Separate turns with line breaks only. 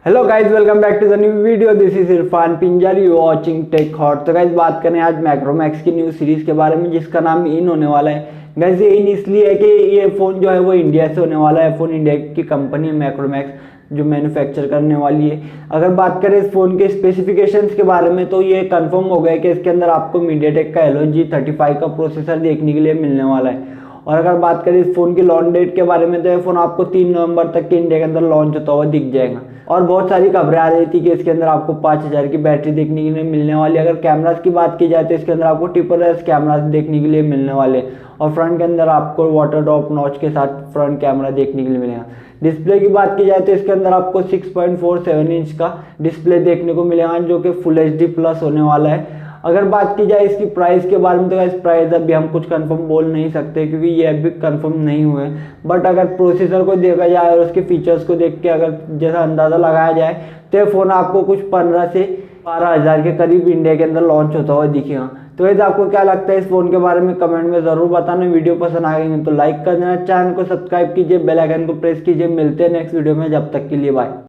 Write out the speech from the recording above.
Hello guys, welcome back to the new video. This is Irfan Pinjar, you watching tech hot. तो guys बात करें आज Micromax की new series के बारे में जिसका नाम इन होने वाला है। गाइज ये इन इसलिए है कि ये फ़ोन जो है वो इंडिया से होने वाला है। फ़ोन इंडिया की कंपनी है माइक्रोमैक्स जो मैन्युफैक्चर करने वाली है। अगर बात करें इस फ़ोन के स्पेसिफिकेशंस के बारे में तो ये कंफर्म हो गया कि इसके अंदर आपको मीडियाटेक का Helio G35 का प्रोसेसर देखने के लिए मिलने वाला है। और अगर बात करें इस फोन की लॉन्च डेट के बारे में तो ये फोन आपको 3 नवंबर तक के इंडिया के अंदर लॉन्च होता हुआ दिख जाएगा। और बहुत सारी खबरें आ रही थी कि इसके अंदर आपको 5000 की बैटरी देखने के लिए मिलने वाली है। अगर कैमरास की बात की जाए तो इसके अंदर आपको ट्रिपल एस कैमरास देखने के लिए मिलने वाले और फ्रंट के अंदर आपको वाटर ड्रॉप नॉच के साथ फ्रंट कैमरा देखने के लिए मिलेगा। डिस्प्ले की बात की जाए तो इसके अंदर आपको 6.47 इंच का डिस्प्ले देखने को मिलेगा जो कि फुल HD प्लस होने वाला है। अगर बात की जाए इसकी प्राइस के बारे में तो इस प्राइस अभी हम कुछ कंफर्म बोल नहीं सकते क्योंकि ये अभी कंफर्म नहीं हुए। बट अगर प्रोसेसर को देखा जाए और उसके फीचर्स को देख के अगर जैसा अंदाज़ा लगाया जाए तो ये फ़ोन आपको कुछ 15 से 12,000 के करीब इंडिया के अंदर लॉन्च होता हुआ दिखेगा। तो वैसे आपको क्या लगता है इस फ़ोन के बारे में कमेंट में ज़रूर बताना। वीडियो पसंद आ गई तो लाइक कर देना, चैनल को सब्सक्राइब कीजिए, बेल आइकन को प्रेस कीजिए। मिलते हैं नेक्स्ट वीडियो में, जब तक के लिए बाय।